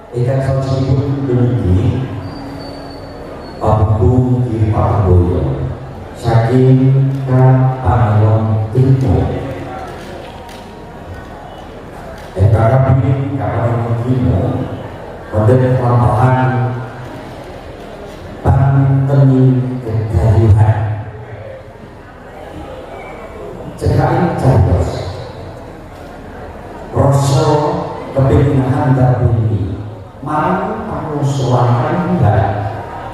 Ikan sausipun demikian Pabung di Paboyo saking Kapangon Timur Kapangon Timur Kondek lampahan Panteni Kegayuhan Cekain Cardos Rasa kepinginan terbunyi Marang panusulan dan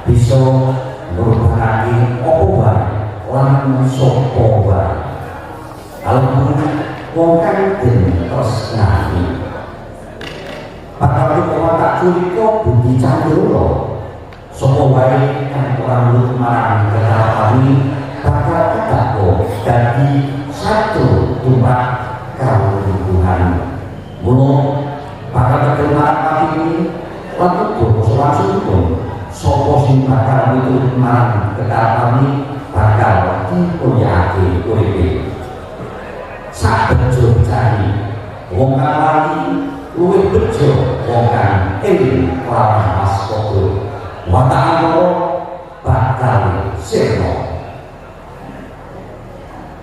bisa merupakan obat lan sopoba alamun wong kang den tresnani padahal kok tak curika budi candra sapa wae kang ora nurut marang kekawani bakal ketako dadi satu tumrap kawuhan mula bakal terkenal ini waktu langsung sopo sing bakal miturut marang kekawani bakal dipoyake uripe sak bejo cari wong kawani luwih bejo wong kang eling lawan waskodo watake bakal sirna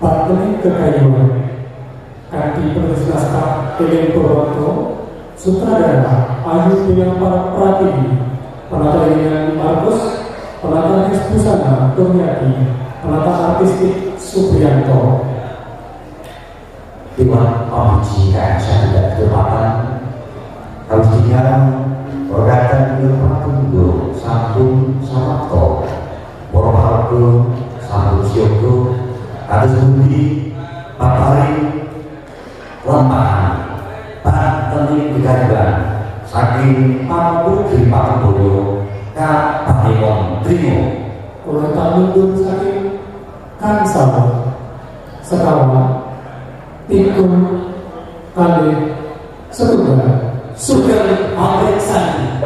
Panteni Kegayuhan kanthi penulis naskah Kelen Purwanto, sutradara Ayu Pinang Pratiwi, penata ringan Markus, penata Busana Turniati, penata artistik Supriyanto. Dewan Pembijikan Syahadat Kehormatan Kaustian Pergatan Irpatunggo Sampun Samakto Porohargo Sampun Siyogo Kados Budi Papari Lampahan Panteni Kegayuhan saking Pamukri Patemboyo Kapanewon Trimo Kula tamundur saking Kansawa Sekawan Tikun Kali Setunggal Sugeng Amriksani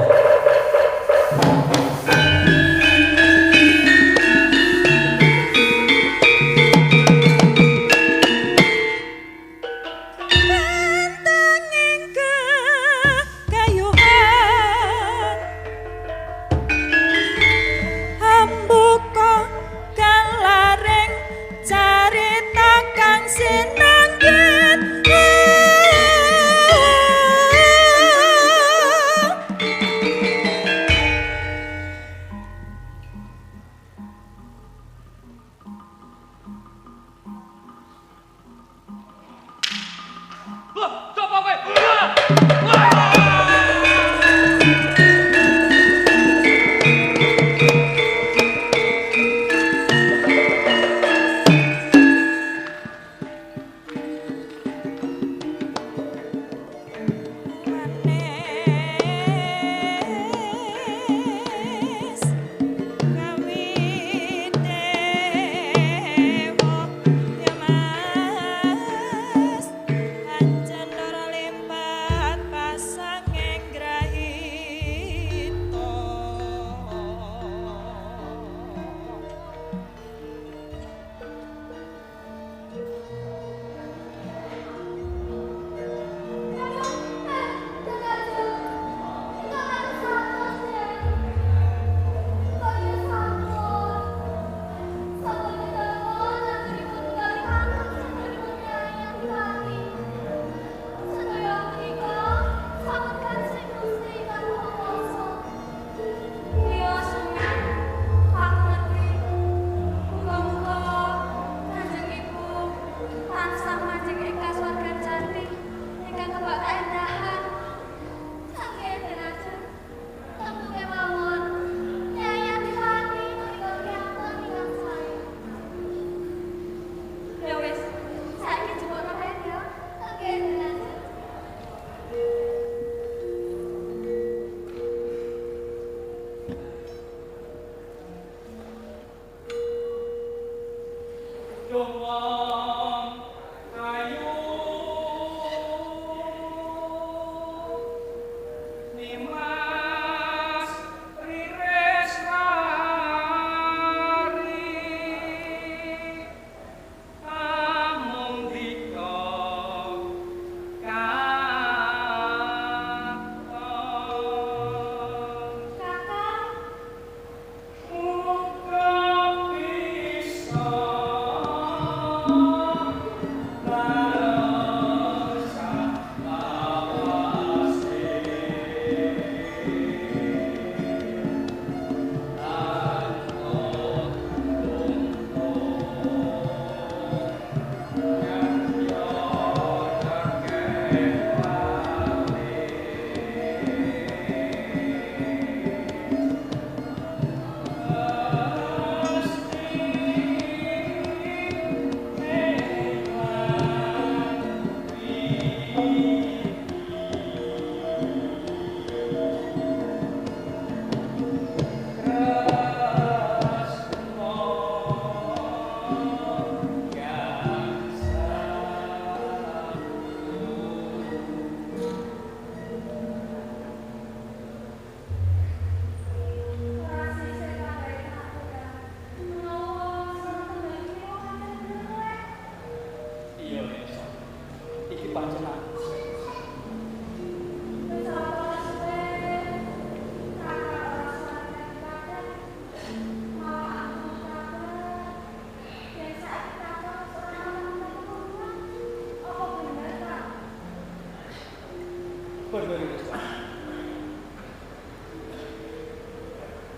itu.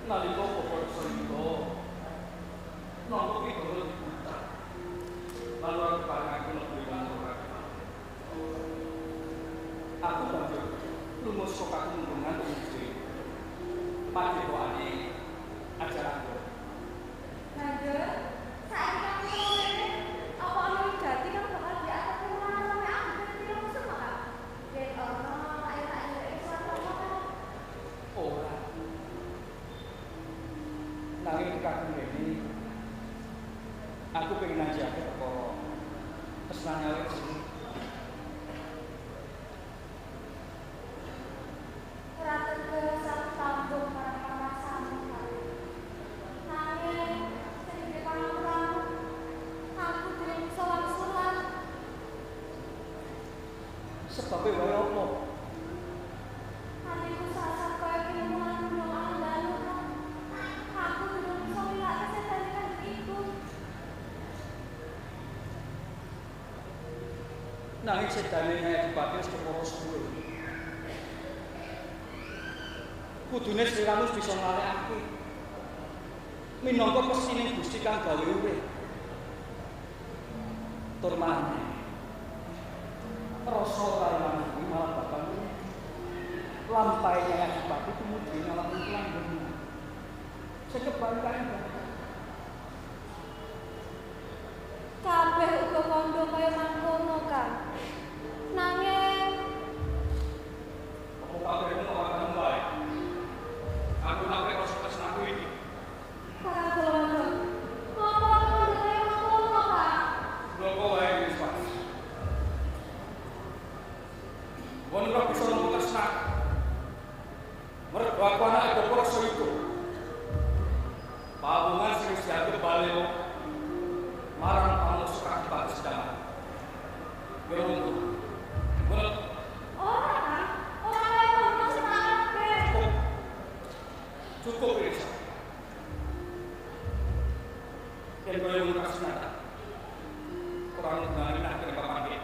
Nalika Bapak Sarita nampa Kidara diputar. Lalu aku parangaken negeri Manguragan. Aku banjur lumus saka kunjungan umuji. Padhekane ajaran. Naga, saiki kamu ngene, apa ana wigati kang bakal diatur kemana sampe aku dadi musuh maka? Yen ana ayo-ayo Islam apa? Ora. Nanging kakung ini, aku pengen najake perkara tresnane awake dhewe. Ratu ke satu tambung para pamasamu. Nanging sing dipangampun aku durung bisa wangsulan. Sebabe wae apa? Hatiku sasar kaya kinemulan gunung andalu. Aku durung bisa milak kesedanikan iku. Nanging sedane Nyai Adipati wis kepara suwe. Kudune sliramu bisa ngalekake. Minangka pesining Gusti kang gawe urip. Tur maneh. Rasa layan iki malah bakal lampahe Nyai Adipati kemudian ngalami pelanggan. Sekebalikane Kabeh uga kandha kaya mangkono, Kang. Nanging apa kabeh ora bae. Aku nampe rasa tresnaku iki. Kang Golongan. Ngopo kandha kaya mangkono, Kang? Loko wae wis Pak. Wong ora bisa nampa tresnak. Mergo aku anake Bapak Sarita. Pabungan sing wis diatur baleo marang pamus Adipati sedang. Yo untuk. Menurut Ora, Kang. Ora kaya ngono sing kabeh. cukup Risa. Yen koyo ngono kasnata. Kurang ngene nak kene papange.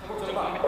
Aku coba pamit.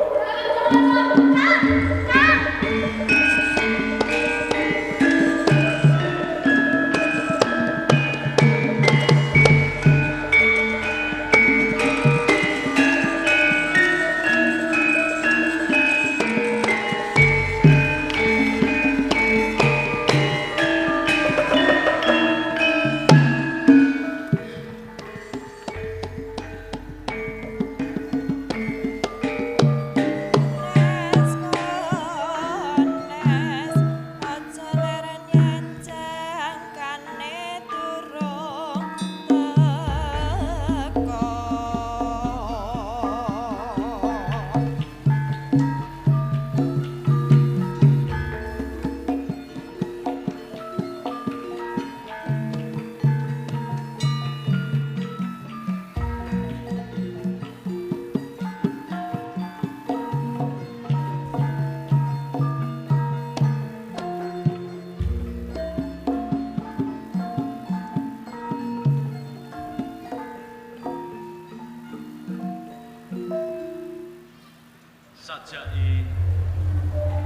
Sajake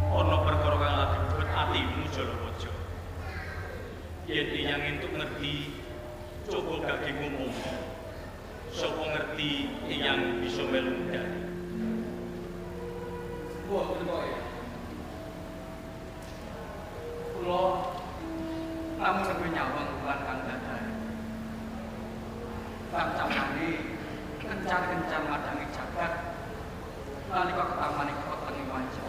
ana perkara kang lagi bebet atimu Jalawaja. Yen tiyang entuk ngerti coba gage ngomong. Sapa ngerti tiyang bisa melu ndari. Mboten kok ya. Kula namung nembe nyawang bulan kang dadane. Kancamane kencan-kencan madangi jagat nalika ketamane keteng manca.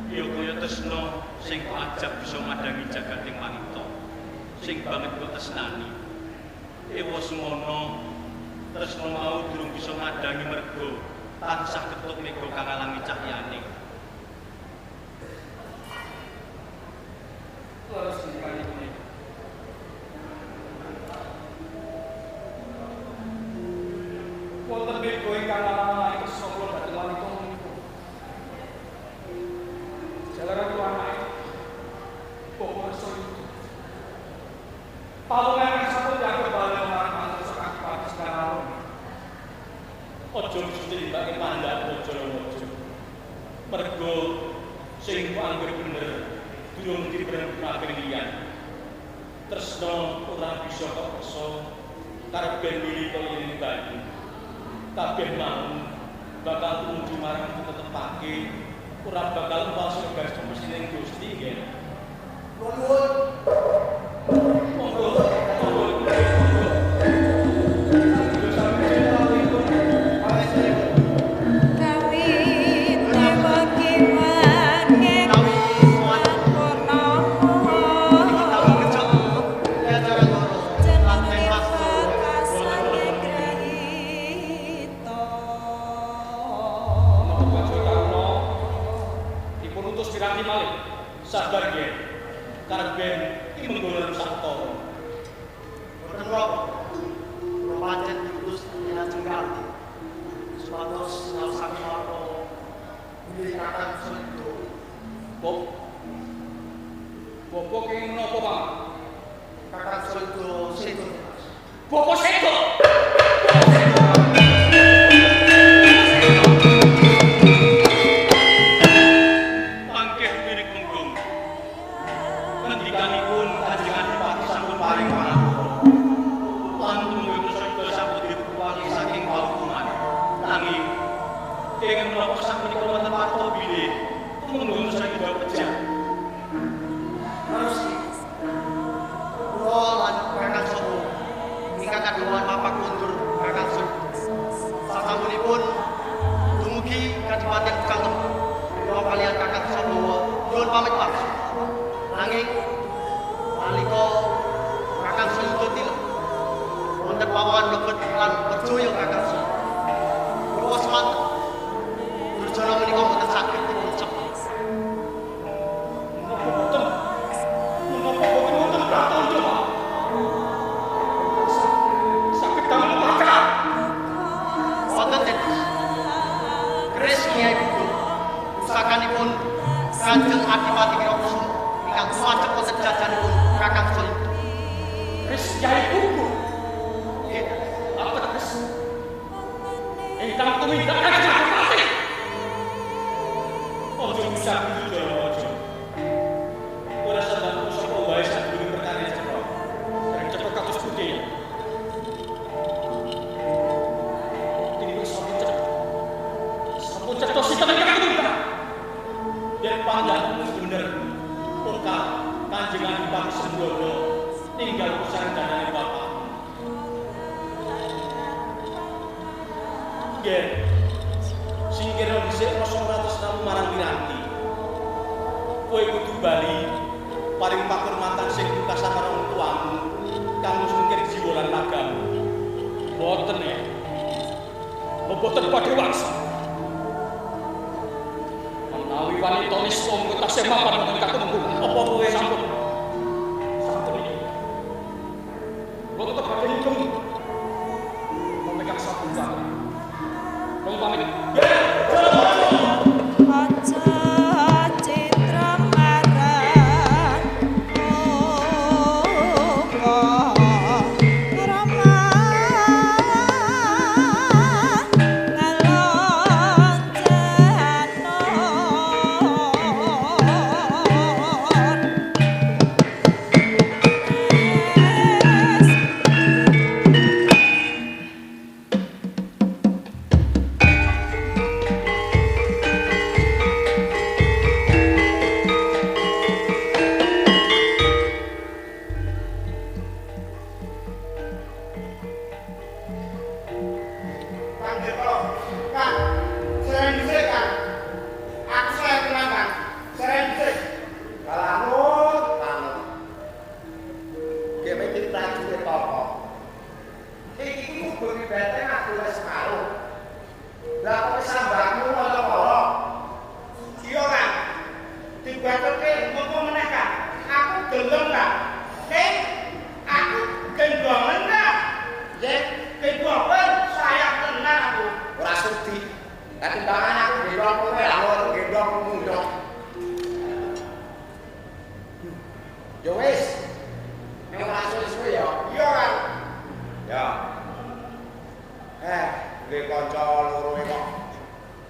Ya kaya tresna sing kok ajab bisa madangi jagat ing wanita. Sing banget kok tresnani. Ewa semono tresna mau durung bisa madangi mergo tansah ketut mega kang alangi cahyane. Terus dikali ini. Wonten bego ingkang alang-alang kesok kula dhateng wanita menika. Jalaran kula anake Bapak Sarita. Pawongan kang sampun dianggep balen marang panusa Adipati sekarang. Aja mesti timbake mandhat Jalawaja. Mergo sing anggere bener durung dibereng kabeh liyan. Tresna ora bisa kok peksa karepen milih kaya ngene banyu. Kabeh mau bakal tumuju marang tetepake ora bakal palsu garis mesti ning Gusti nggih. Nuwun. Monggo. Sabar nggih. Karepen iki menggono sakto. Boten kok. Kula pancen diutus lajeng kanthi. Supados sami warna nilikaken sedo. Bopo kenging menapa, Pak? Kakang sedo sedo. Bopo sedo.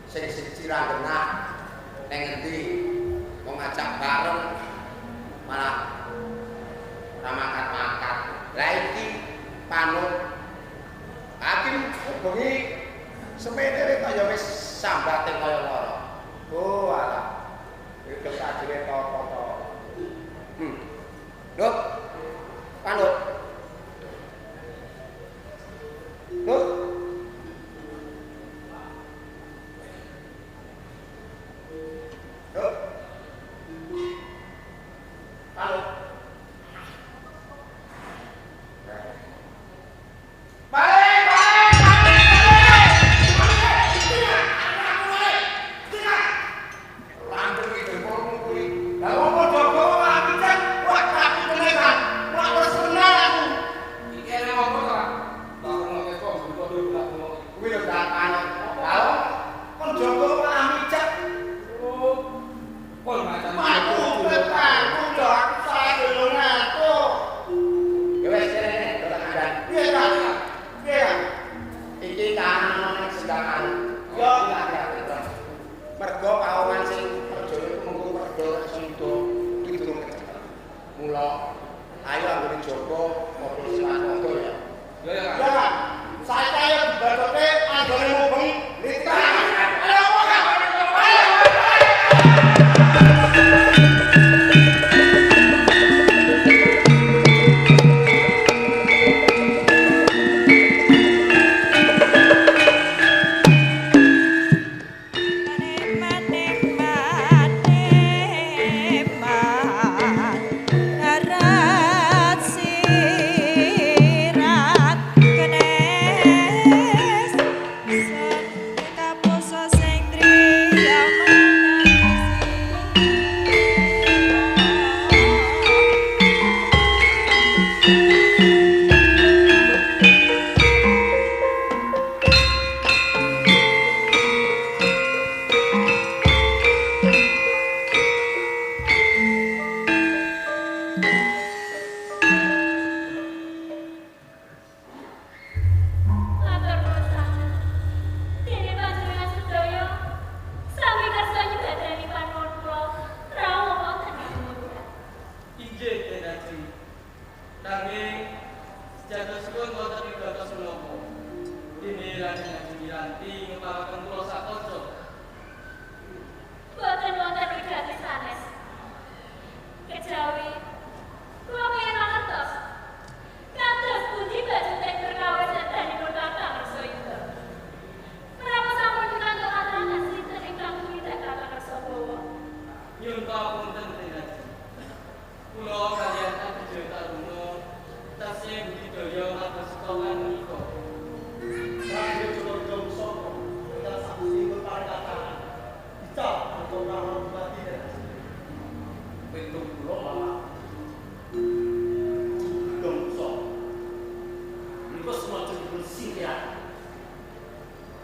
Sing siji ra genah ning endi bareng malah mangkat-mangkat. Lah iki panut hakim bengi semene kaya wis sambate kaya ngono. Oh alah. Iki sajine to-to. Loh. Panut. Loh. Loh. Panut.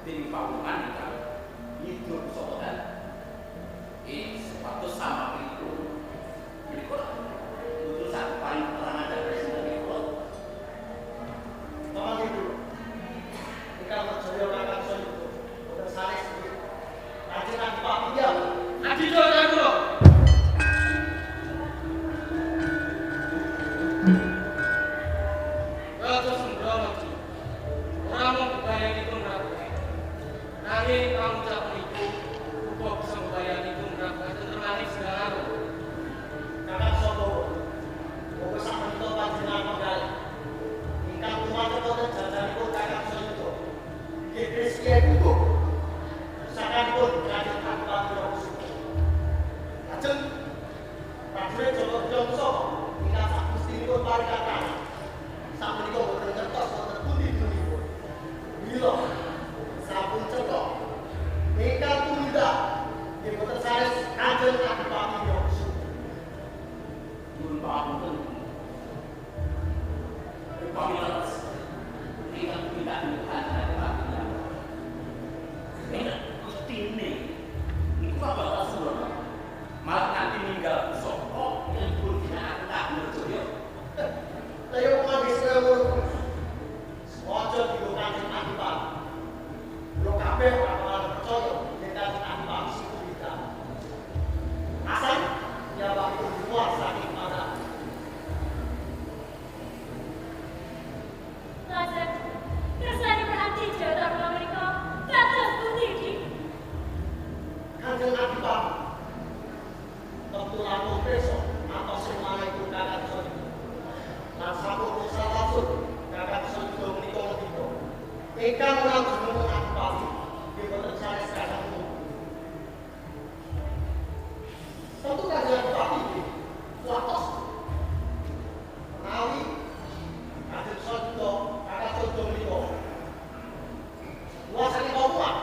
Di bangunan hidup soal ini sepatu sama waktu lampung besok atau semana itu kakak sojo. Lan sampun rusak langsung kakak sojo menikah itu. Ingkang orang jenengan aku pasti di boten sanes kakak itu. Tentu kajian pasti watos menawi kajian sojo kakak sojo menikah. Luasane kauman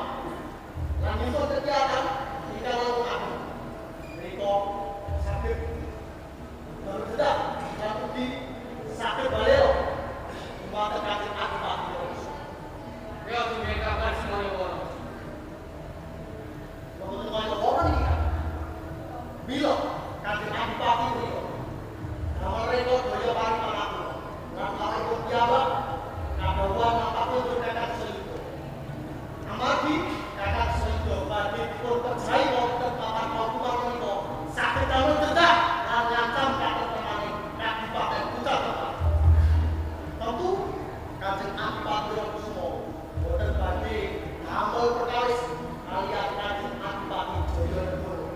lan nyusun kegiatan di dalam aku menika saged berdedak lan ugi saged balelo dumateng kanjeng Adipati terus. Ya tumeka kan semono wono. Mboten kaya ora iki kan. Bila kanjeng Adipati menika namung reka daya paring pangapura lan kawula piyambak kadhawan apapun kakak selingkuh. Amargi kakak selingkuh badhe dipun percaya wonten papan paukuman menika saged damel dedak lan ngancam katentremaning Kadipaten Kuta. Tentu kanjeng Adipati Kusumo boten badhe damel perkawis kaliyan kanjeng Adipati Jayanegara.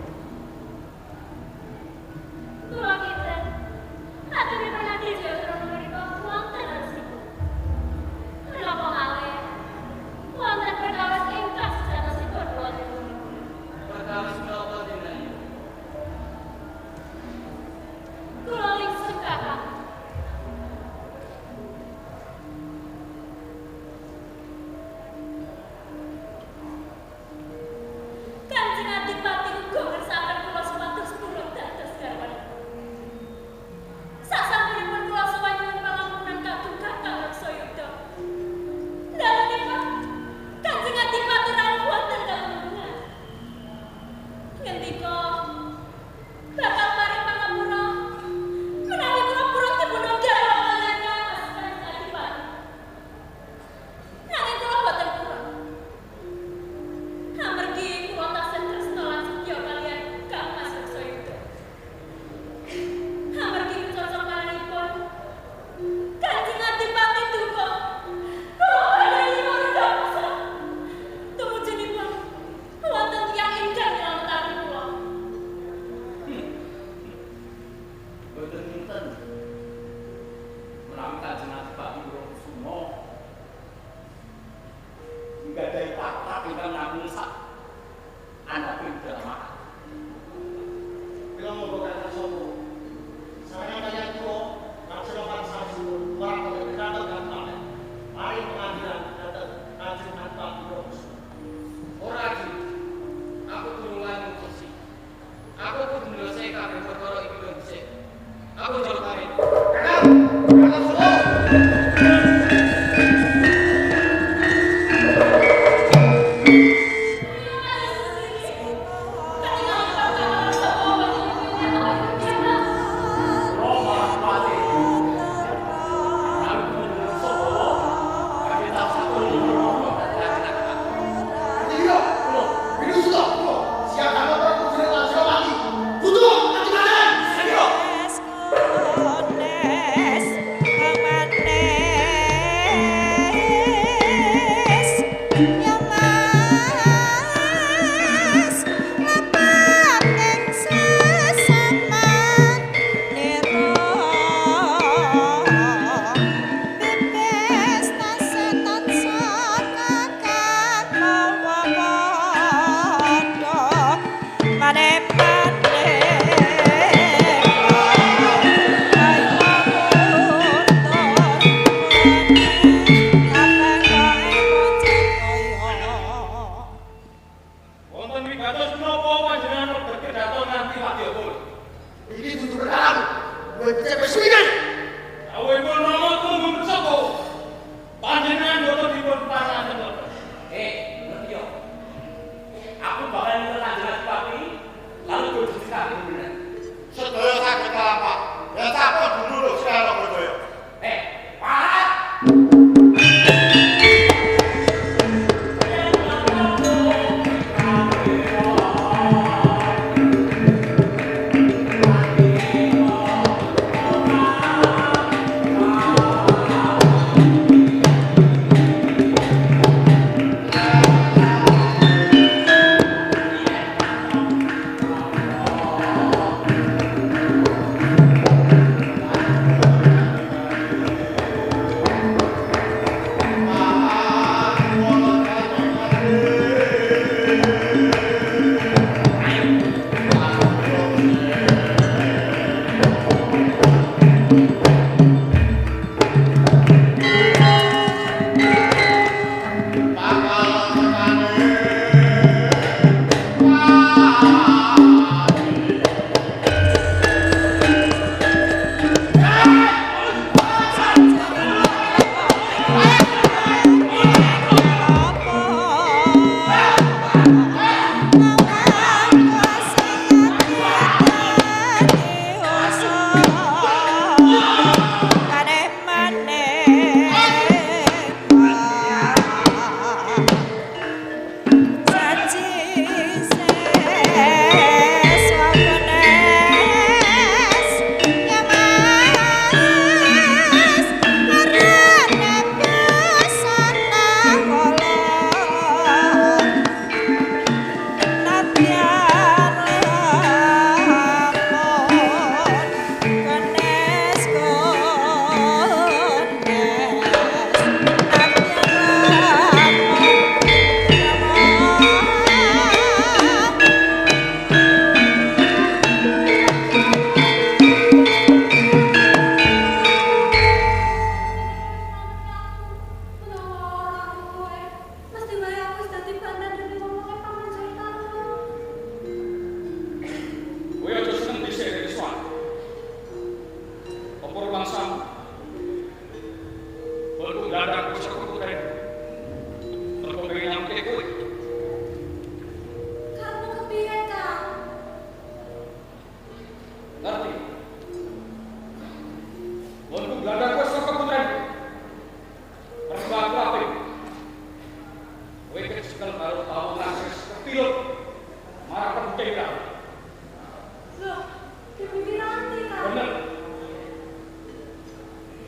Kula kinten atur panati Jayanegara menika wonten resiko. Menapa malih wonten perkawis ingkang sedatasipun wonten Perkawis menapa jenengan? kula lingsun kakak. Kanjeng Adipati uga ngersakaken kula supados purun dados garwanipun. Sasampunipun kula sowan nyuwun pangampunan kagem Kakang Reksayuda. Dalemipun Kanjeng Adipati rawuh wonten kalunggungan. Ngendika bakal paring pangapura menawi kula purun dibunuh garwa kalengga Mas Kanjeng Adipati. Nanging kula boten purun. Amargi kula taksih tresna lan setya kaliyan Kang Mas Reksayuda. Amargi kecocokipun Kanjeng Adipati duka. Kula badhe marang tumujunipun wonten tiyang ingkang nyelametake kula. Boten kinten. Menawi kanjeng Adipati Kusumo nggadahi takhta ingkang namung sak andhaping drama. Bila monggo kakak sopo sareng kaliyan kula laksana bangsa suwun marang keraton Kadipaten paring pengadilan dhateng kanjeng Adipati Kusumo. Ora Ki. Aku tulungan ngutusi. Aku kudu nyelesai kabeh perkara iki dhisik. Aku njaluk pamit. Kakak sopo Roma Pati. Aku kudu sapa? Kabeh tak sakon Iya, kula. Ini sudah kula. Siap damel perkuburan lan Senopati. Kudu Kadipaten. Ayo. Wonten wigatos menapa panjenengan berkedaton nganti wadyabul? Ini kudu berdalam. Kowe cepet suwiken. Awipun Rama tunggu bersapa? Panjenengan boten dipun parangaken boten. ngerti yo. Aku bakal nyekel kanjeng Adipati lalu kudu disikake bener. Sedaya saged kalapak. Ya takut dulu lho sira sedaya. Parat.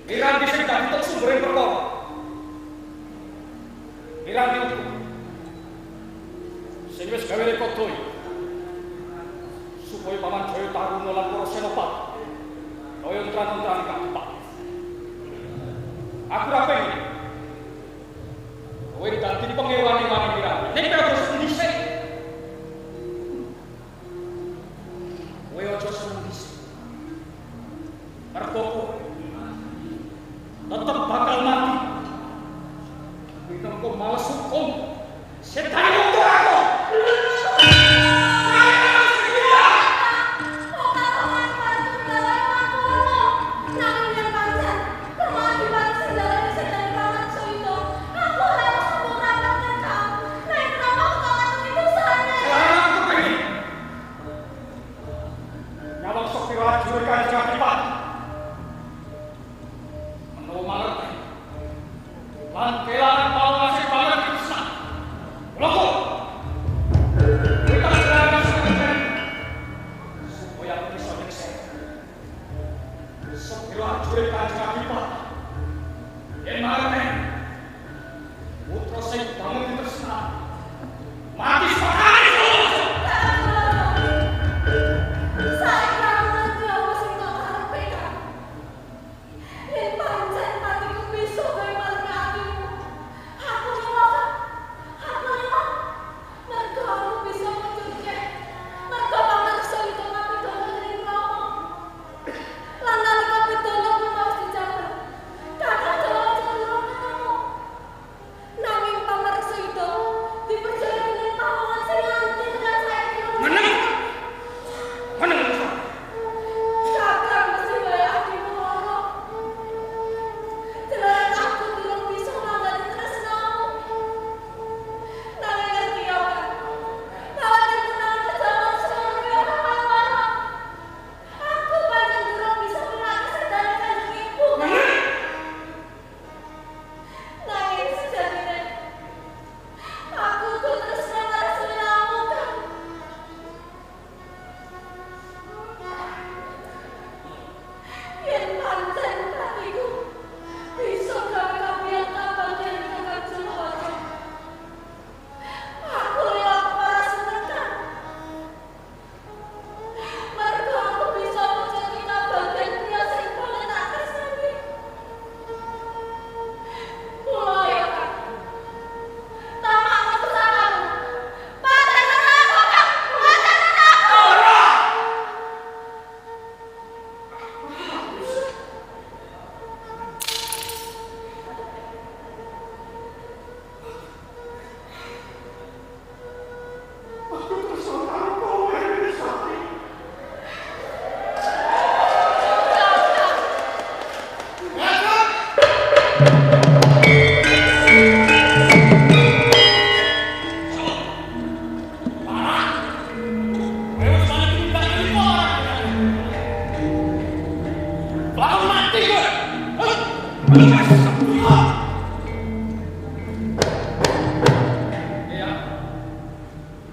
Piranti sing dadi tok sumbere perkara. Piranti sing wis gawe rekodoi supaya Paman Jaya Taruna lan para senopati kaya entran-entrane kapak. Aku ra pengen kowe dadi pengewan-ewane piranti. Nek terus dhisik kowe aja seneng dhisik. Mergo tetep bakal mati. Minangka males hukum setan itu aku.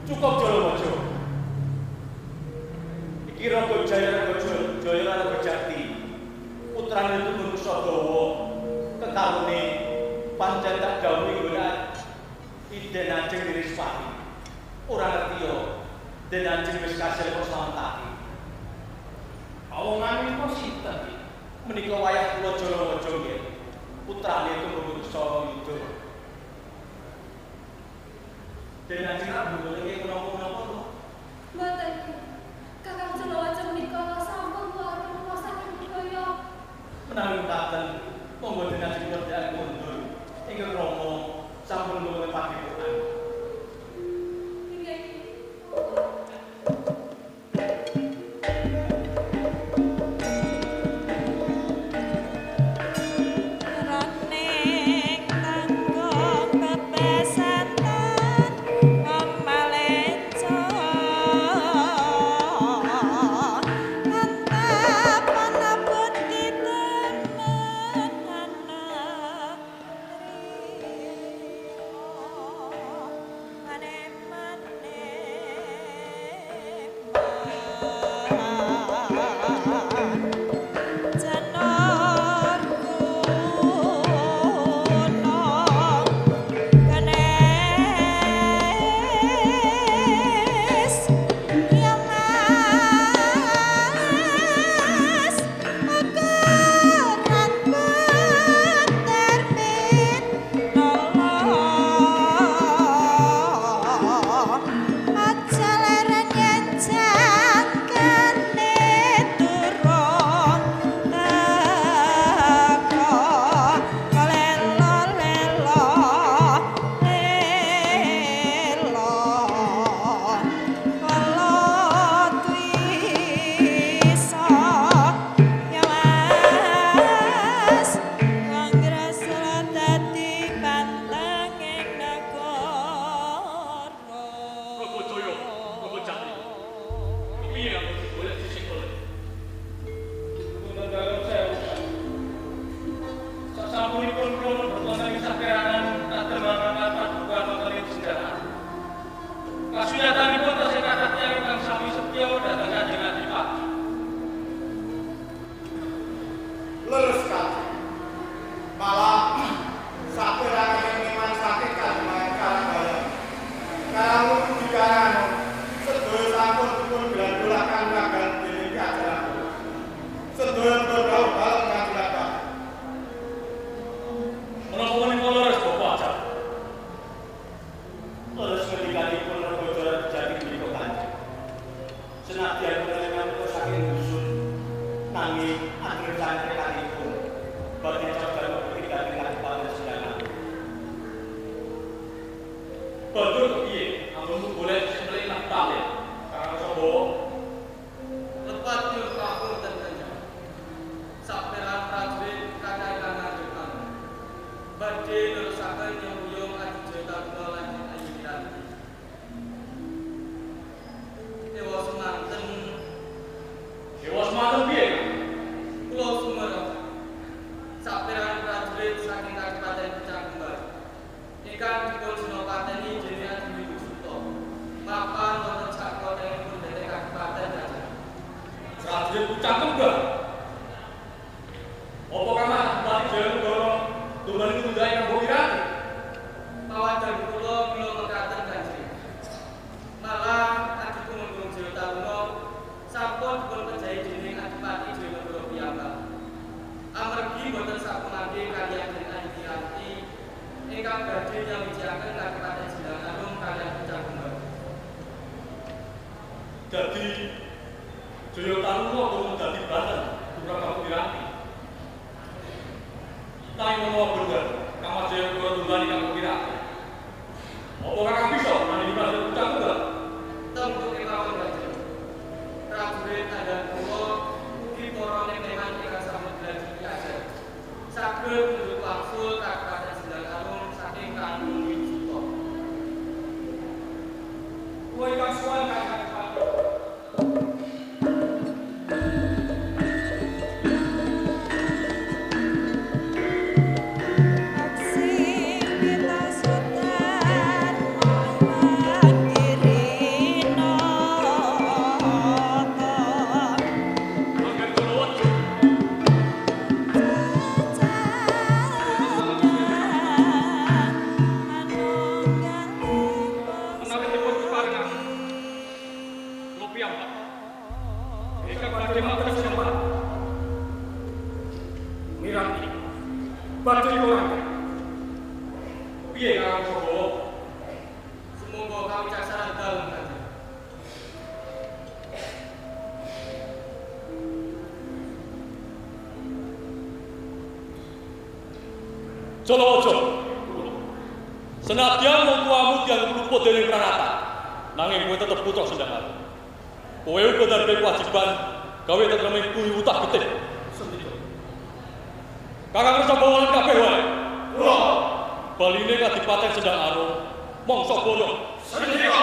Cukup Jolowojo. Iki Raga Jaya lan Bejati. Putrane Tumurun Sadawa kekarone pancen tak dawuhi nggonan Iden Ajeng Nirispati. Ora ngerti yo Den Ajeng wis kasil keslametake. Awongan iki sinten? Menika wayah kula Jolowojo nggih. Putrane Tumurun Sayuda. Den Ajeng abune iki menapa-menapa to? Mboten. Kakang Jolowojo menika sampun wonten rumah sakit Budaya. Menawi mekaten monggo Den Ajeng ngendhek mundur. Ingkang Rama sampun nuwun pakipukan. Inggih. Tanggung bebesetan, Prajurit Pucang Kembar. Apa kamar Bupati Jayanegara tumbal itu budaya yang Wirati? Pawadan kula mekaten Kanjeng. Malah Adipun Gunung Jaya Taruna sampun dipunpejahi dening Adipati Jayanegara piyambak. Amargi boten sapunapun kaliyan Den Adiranti ingkang badhe nyawiciaken Kabupaten Jilang Arum kaliyan Pucang Kembar. Jadi Jaya Taruna kudu dadi baten Putra Wirati. Tapi menawa bener Kamar Jayanegara tumbal ingkang Wirati. Apa kakang bisa menandingi Prajurit Pucang Kembar? Tentu kemawon Kanjeng. Prajurit tandang kula ugi para neneman ingkang sampun gladi ajar. Saged nuju wangsul Kabupaten Jilang Arum saking Kandung Wijuta. Kowe ingkang suwan kakang Pati. Badhe orang. Piye Kakang Prabowo? Semoga kawicaksanan dalem Kanjeng. Jalawaja. Senadyan wong tuamu dianggep luput dening pranata, nanging kowe tetep putra Sendang Arum. Kowe uga duwe kewajiban gawe tetreming kuwi utah getih. Kakang Resa bawalan kabeh wae. Baline Kadipaten Sendang Arum mangsa bono. Sendika.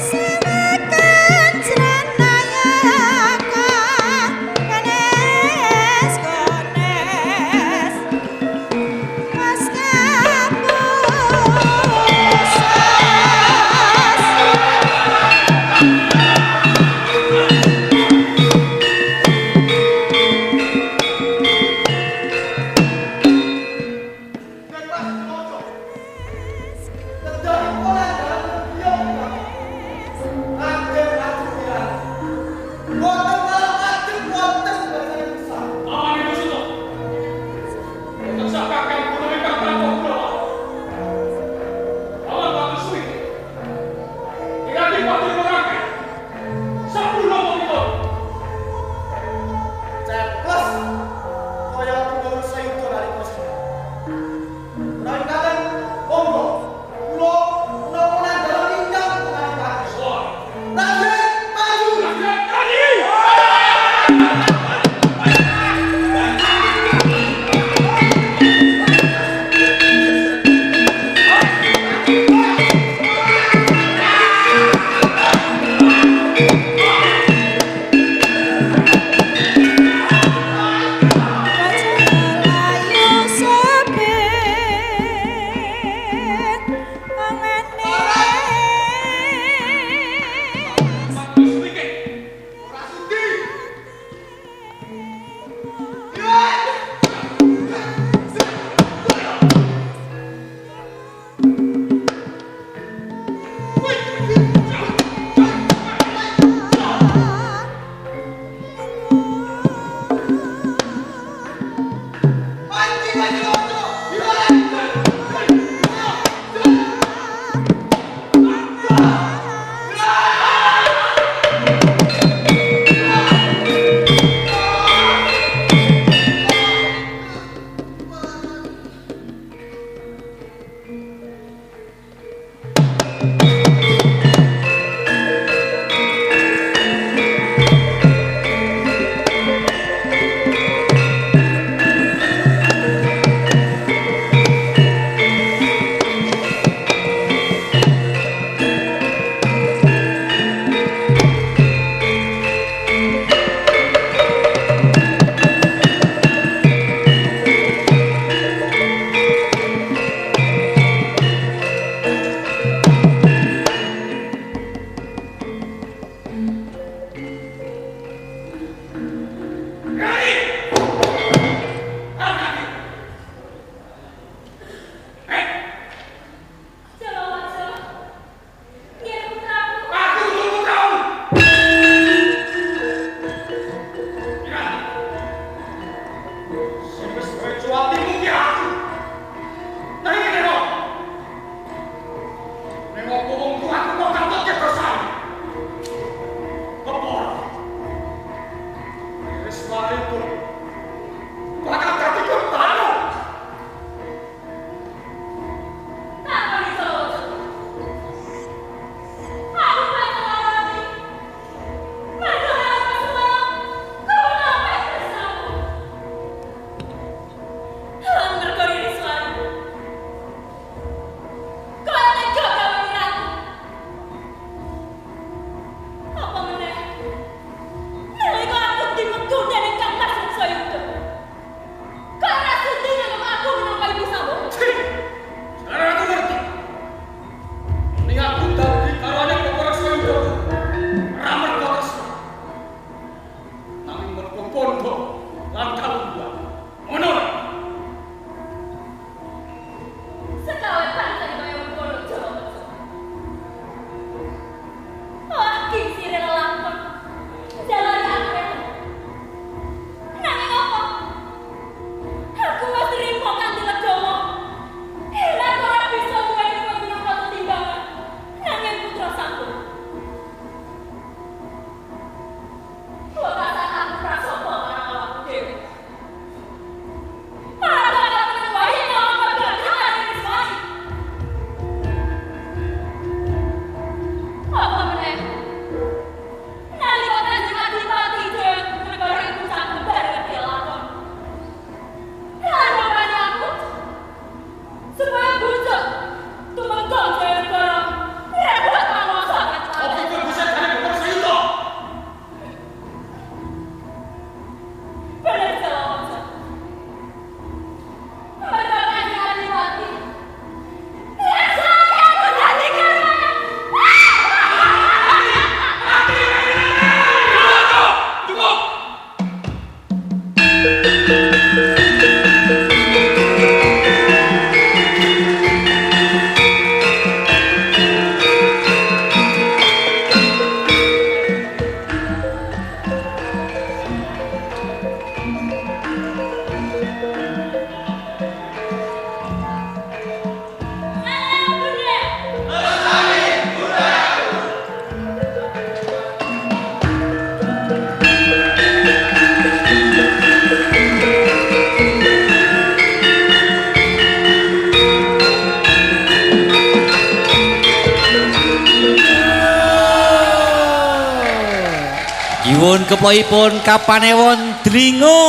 Sewakan jenaya Sing wis kowe cuatimu ki aku. Nah ngene lho. Nek opo wong tuaku kok katut ke dosan. Apa? Wis wae pun. Bakal dadi korban. Nyuwun kepoipun kapanewon dringo.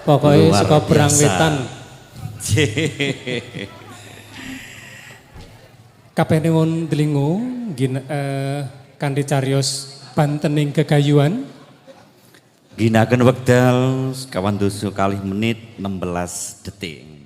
Pokoknya saka Berang Wetan. Kapanewon dringo kanthi cariyos Bantening Gegayuhan. Ginaken wekdal sekawan dasa kalih menit 16 detik.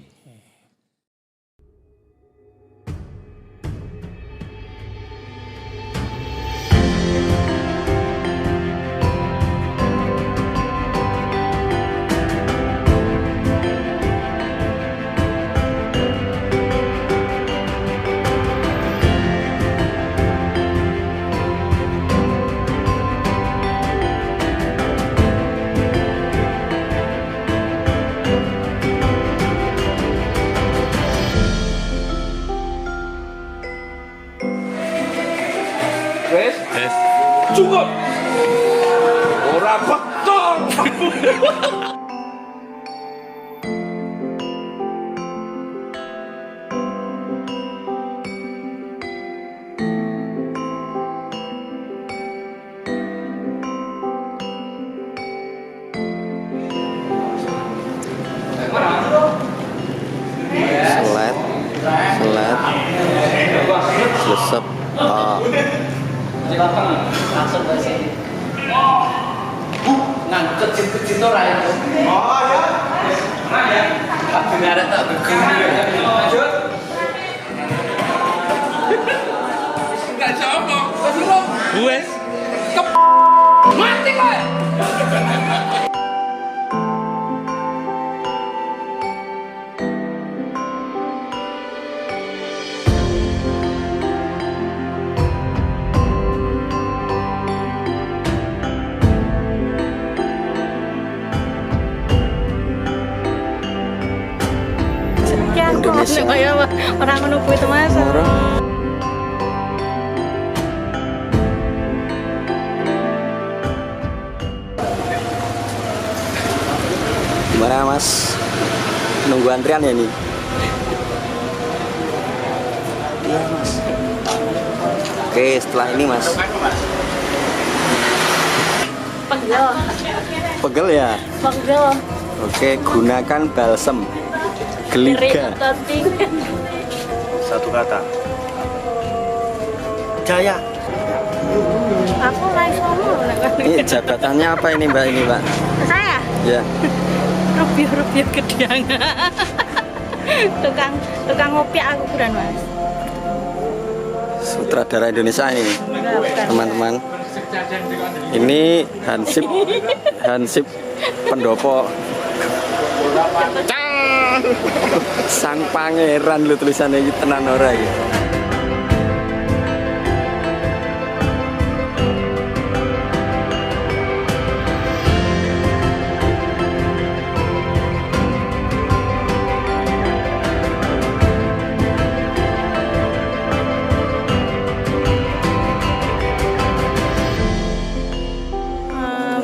Cukup. Ora betul. Selesep. Langsung ke sini. Ngangkut kecil-kecil ora itu. Oh ya. Mana ya? Benar tak begini. Lanjut. Enggak ngomong. Belum. Wes. Mati kowe. Indonesia. Kaya orang menunggu itu Mas. Gimana Mas? Nunggu antrian ya nih? Iya Mas. Oke, setelah ini Mas. Pegel. Pegel ya? Pegel. Oke, gunakan balsem geliga. Satu kata. Jaya. Aku naik ngomong. Ini jabatannya apa ini Mbak ini Mbak? Saya? Ya. Rupiah gediang. tukang ngopi aku kuran Mas. Sutradara Indonesia ini teman-teman. Ini Hansip Pendopo. Sang pangeran lu tulisannya iki tenan ora iki.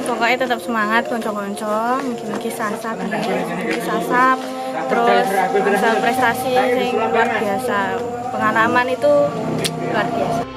Pokoknya tetap semangat konco-konco, mungkin sasap terus bisa prestasi yang luar biasa, pengalaman itu luar biasa.